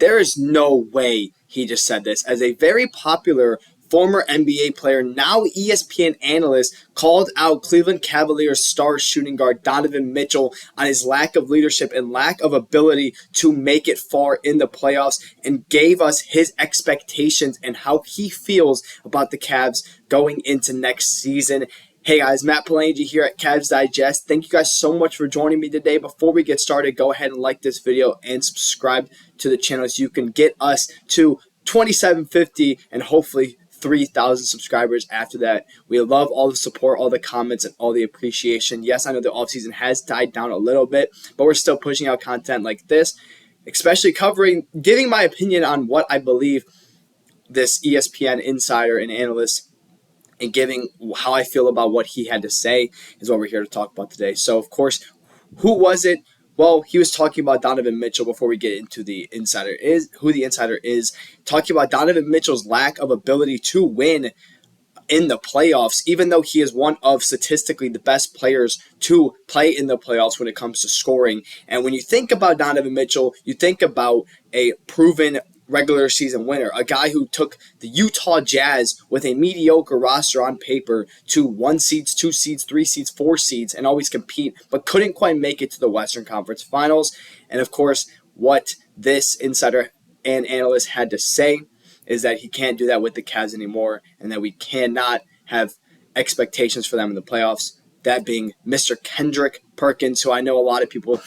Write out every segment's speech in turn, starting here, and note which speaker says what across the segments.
Speaker 1: There is no way he just said this. As a very popular former NBA player, now ESPN analyst, called out Cleveland Cavaliers star shooting guard Donovan Mitchell on his lack of leadership and lack of ability to make it far in the playoffs, and gave us his expectations and how he feels about the Cavs going into next season. Hey guys, Matt Palangi here at Cavs Digest. Thank you guys so much for joining me today. Before we get started, go ahead and like this video and subscribe to the channel so you can get us to 2750 and hopefully 3,000 subscribers after that. We love all the support, all the comments, and all the appreciation. Yes, I know the offseason has died down a little bit, but we're still pushing out content like this, especially giving my opinion on what I believe this ESPN insider and analyst, and giving how I feel about what he had to say is what we're here to talk about today. So, of course, who was it? Well, he was talking about Donovan Mitchell before we get into who the insider is. Talking about Donovan Mitchell's lack of ability to win in the playoffs, even though he is one of statistically the best players to play in the playoffs when it comes to scoring. And when you think about Donovan Mitchell, you think about a proven regular season winner, a guy who took the Utah Jazz with a mediocre roster on paper to 1 seeds, 2 seeds, 3 seeds, 4 seeds, and always compete, but couldn't quite make it to the Western Conference Finals. And of course, what this insider and analyst had to say is that he can't do that with the Cavs anymore, and that we cannot have expectations for them in the playoffs. That being Mr. Kendrick Perkins, who I know a lot of people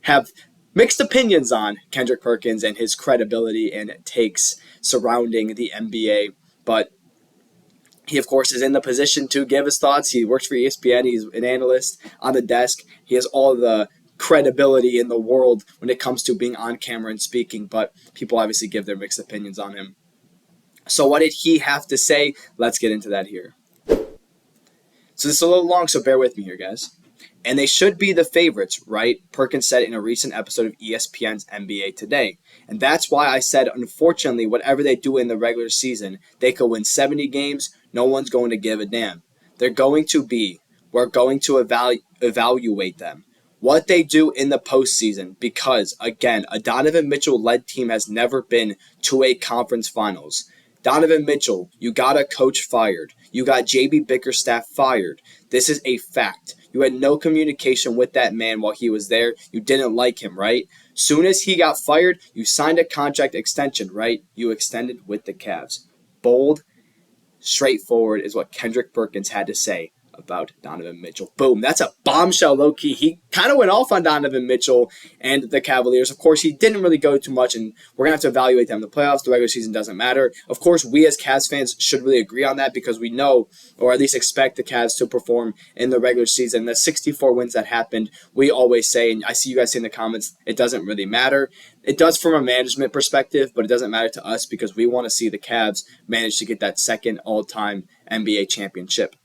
Speaker 1: have mixed opinions on Kendrick Perkins and his credibility and takes surrounding the NBA. But he, of course, is in the position to give his thoughts. He works for ESPN. He's an analyst on the desk. He has all the credibility in the world when it comes to being on camera and speaking, but people obviously give their mixed opinions on him. So what did he have to say? Let's get into that here. So this is a little long, so bear with me here, guys. And they should be the favorites, right? Perkins said in a recent episode of ESPN's NBA Today. And that's why I said, unfortunately, whatever they do in the regular season, they could win 70 games. No one's going to give a damn. We're going to evaluate them. What they do in the postseason, because, again, a Donovan Mitchell-led team has never been to a conference finals. Donovan Mitchell, you got a coach fired. You got JB Bickerstaff fired. This is a fact. You had no communication with that man while he was there. You didn't like him, right? Soon as he got fired, you signed a contract extension, right? You extended with the Cavs. Bold, straightforward is what Kendrick Perkins had to say about Donovan Mitchell. Boom. That's a bombshell, low-key. He kind of went off on Donovan Mitchell and the Cavaliers. Of course, he didn't really go too much, and we're going to have to evaluate them in the playoffs. The regular season doesn't matter. Of course, we as Cavs fans should really agree on that because we know, or at least expect the Cavs to perform in the regular season. The 64 wins that happened, we always say, and I see you guys say in the comments, it doesn't really matter. It does from a management perspective, but it doesn't matter to us because we want to see the Cavs manage to get that second all-time NBA championship.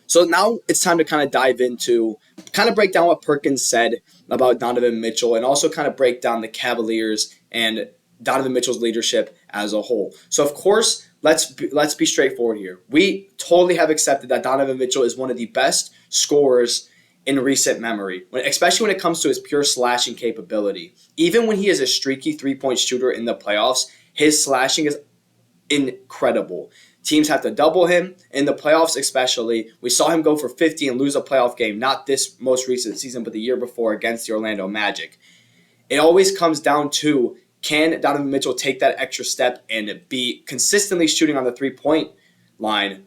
Speaker 1: So now it's time to kind of dive into, kind of break down what Perkins said about Donovan Mitchell and also kind of break down the Cavaliers and Donovan Mitchell's leadership as a whole. So, of course, let's be straightforward here. We totally have accepted that Donovan Mitchell is one of the best scorers in recent memory, especially when it comes to his pure slashing capability. Even when he is a streaky three-point shooter in the playoffs, his slashing is incredible. Teams have to double him in the playoffs especially. We saw him go for 50 and lose a playoff game, not this most recent season, but the year before against the Orlando Magic. It always comes down to, can Donovan Mitchell take that extra step and be consistently shooting on the three-point line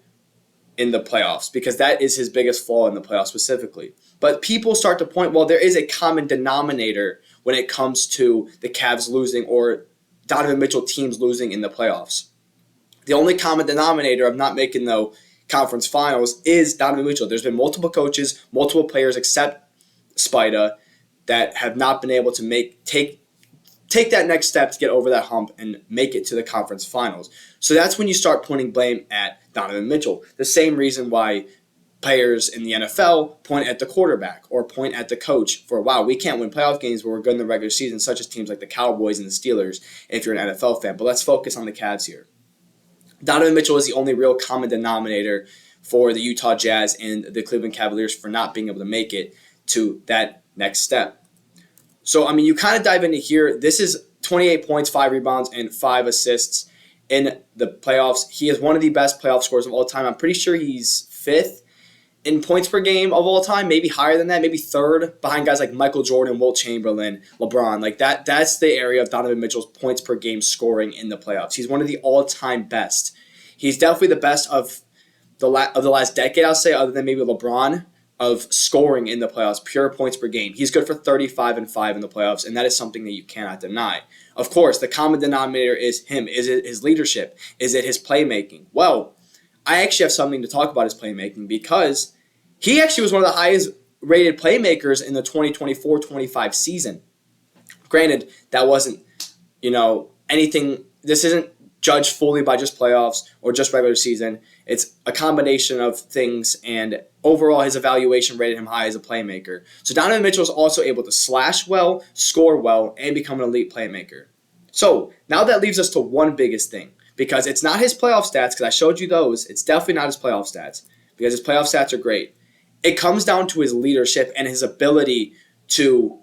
Speaker 1: in the playoffs? Because that is his biggest flaw in the playoffs specifically. But people start to point, well, there is a common denominator when it comes to the Cavs losing or Donovan Mitchell teams losing in the playoffs. The only common denominator of not making the conference finals is Donovan Mitchell. There's been multiple coaches, multiple players except Spida that have not been able to take that next step to get over that hump and make it to the conference finals. So that's when you start pointing blame at Donovan Mitchell. The same reason why players in the NFL point at the quarterback or point at the coach for, wow, we can't win playoff games, but we're good in the regular season, such as teams like the Cowboys and the Steelers if you're an NFL fan. But let's focus on the Cavs here. Donovan Mitchell is the only real common denominator for the Utah Jazz and the Cleveland Cavaliers for not being able to make it to that next step. So, I mean, you kind of dive into here. This is 28 points, 5 rebounds, and 5 assists in the playoffs. He is one of the best playoff scorers of all time. I'm pretty sure he's 5th in points per game of all time, maybe higher than that, maybe 3rd behind guys like Michael Jordan, Wilt Chamberlain, LeBron. Like that's the area of Donovan Mitchell's points per game scoring in the playoffs. He's one of the all-time best. He's definitely the best of the last decade, I'll say, other than maybe LeBron, of scoring in the playoffs, pure points per game. He's good for 35 and 5 in the playoffs, and that is something that you cannot deny. Of course, the common denominator is him. Is it his leadership? Is it his playmaking? Well, I actually have something to talk about his playmaking because he actually was one of the highest rated playmakers in the 2024-25 season. Granted, that wasn't, anything. This isn't judged fully by just playoffs or just regular season. It's a combination of things, and overall his evaluation rated him high as a playmaker. So Donovan Mitchell is also able to slash well, score well, and become an elite playmaker. So now that leaves us to one biggest thing, because it's not his playoff stats, because I showed you those. It's definitely not his playoff stats, because his playoff stats are great. It comes down to his leadership and his ability to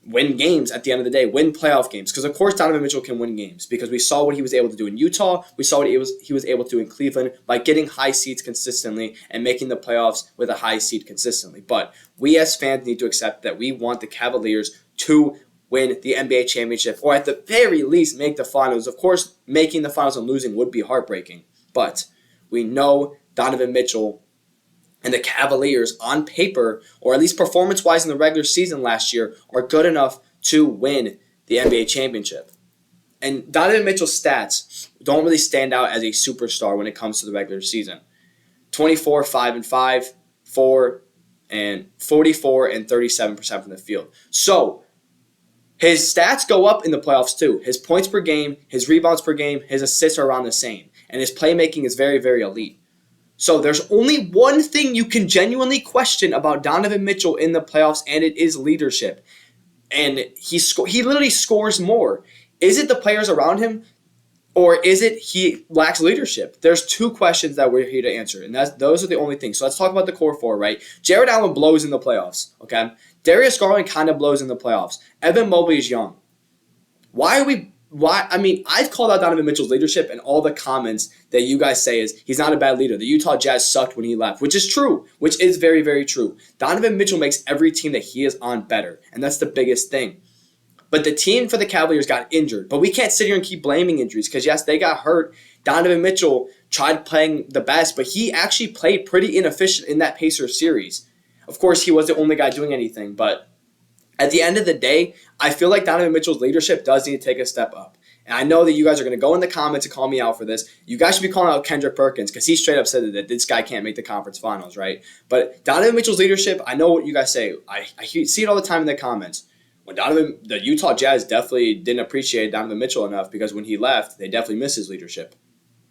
Speaker 1: win games at the end of the day, win playoff games. Because, of course, Donovan Mitchell can win games because we saw what he was able to do in Utah. We saw what he was able to do in Cleveland by getting high seeds consistently and making the playoffs with a high seed consistently. But we as fans need to accept that we want the Cavaliers to win the NBA championship, or at the very least make the finals. Of course, making the finals and losing would be heartbreaking. But we know Donovan Mitchell and the Cavaliers on paper, or at least performance-wise in the regular season last year, are good enough to win the NBA championship. And Donovan Mitchell's stats don't really stand out as a superstar when it comes to the regular season. 24, 5 and 5, 4 and 44 and 37% from the field. So his stats go up in the playoffs too. His points per game, his rebounds per game, his assists are around the same. And his playmaking is very, very elite. So there's only one thing you can genuinely question about Donovan Mitchell in the playoffs, and it is leadership. And he literally scores more. Is it the players around him, or is it he lacks leadership? There's two questions that we're here to answer, and those are the only things. So let's talk about the core four, right? Jarrett Allen blows in the playoffs, okay? Darius Garland kind of blows in the playoffs. Evan Mobley is young. I've called out Donovan Mitchell's leadership, and all the comments that you guys say is he's not a bad leader. The Utah Jazz sucked when he left, which is true, which is very, very true. Donovan Mitchell makes every team that he is on better, and that's the biggest thing. But the team for the Cavaliers got injured, but we can't sit here and keep blaming injuries because, yes, they got hurt. Donovan Mitchell tried playing the best, but he actually played pretty inefficient in that Pacers series. Of course, he was the only guy doing anything, but at the end of the day, I feel like Donovan Mitchell's leadership does need to take a step up. And I know that you guys are going to go in the comments and call me out for this. You guys should be calling out Kendrick Perkins because he straight up said that this guy can't make the conference finals, right? But Donovan Mitchell's leadership, I know what you guys say. I see it all the time in the comments. When the Utah Jazz definitely didn't appreciate Donovan Mitchell enough because when he left, they definitely missed his leadership.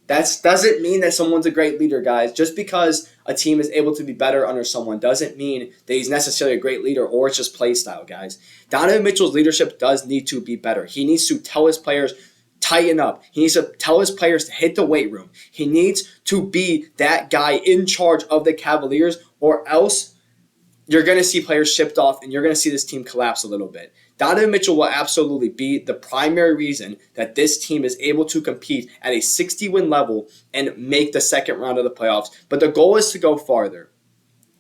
Speaker 1: That doesn't mean that someone's a great leader, guys. Just because a team is able to be better under someone doesn't mean that he's necessarily a great leader or it's just play style, guys. Donovan Mitchell's leadership does need to be better. He needs to tell his players, tighten up. He needs to tell his players to hit the weight room. He needs to be that guy in charge of the Cavaliers, or else you're going to see players shipped off and you're going to see this team collapse a little bit. Donovan Mitchell will absolutely be the primary reason that this team is able to compete at a 60-win level and make the second round of the playoffs. But the goal is to go farther.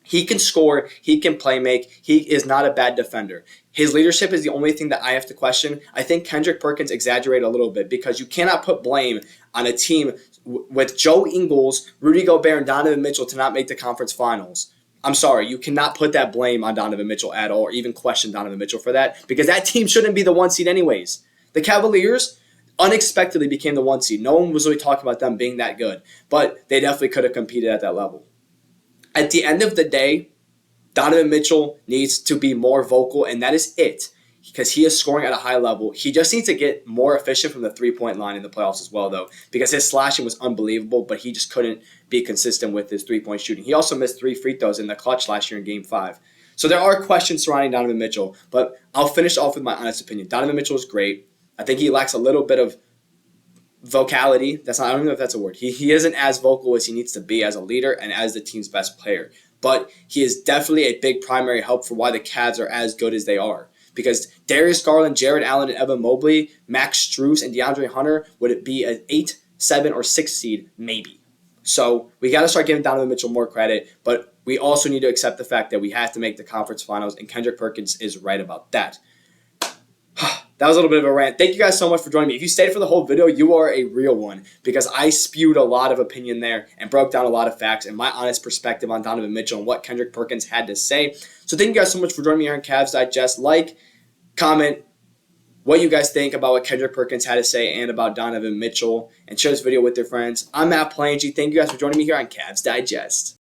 Speaker 1: He can score. He can play make. He is not a bad defender. His leadership is the only thing that I have to question. I think Kendrick Perkins exaggerated a little bit because you cannot put blame on a team with Joe Ingles, Rudy Gobert, and Donovan Mitchell to not make the conference finals. I'm sorry, you cannot put that blame on Donovan Mitchell at all or even question Donovan Mitchell for that because that team shouldn't be the 1 seed anyways. The Cavaliers unexpectedly became the 1 seed. No one was really talking about them being that good, but they definitely could have competed at that level. At the end of the day, Donovan Mitchell needs to be more vocal, and that is it because he is scoring at a high level. He just needs to get more efficient from the three-point line in the playoffs as well, though, because his slashing was unbelievable, but he just couldn't be consistent with his three-point shooting. He also missed 3 free throws in the clutch last year in Game 5. So there are questions surrounding Donovan Mitchell, but I'll finish off with my honest opinion. Donovan Mitchell is great. I think he lacks a little bit of vocality. I don't know if that's a word. He isn't as vocal as he needs to be as a leader and as the team's best player, but he is definitely a big primary help for why the Cavs are as good as they are. because Darius Garland, Jarrett Allen, and Evan Mobley, Max Strus, and DeAndre Hunter would be an 8, 7, or 6 seed, maybe. So we got to start giving Donovan Mitchell more credit, but we also need to accept the fact that we have to make the conference finals, and Kendrick Perkins is right about that. That was a little bit of a rant. Thank you guys so much for joining me. If you stayed for the whole video, you are a real one, because I spewed a lot of opinion there and broke down a lot of facts and my honest perspective on Donovan Mitchell and what Kendrick Perkins had to say. So thank you guys so much for joining me here on Cavs Digest. Like, comment what you guys think about what Kendrick Perkins had to say and about Donovan Mitchell, and share this video with your friends. I'm Matt Plangy. Thank you guys for joining me here on Cavs Digest.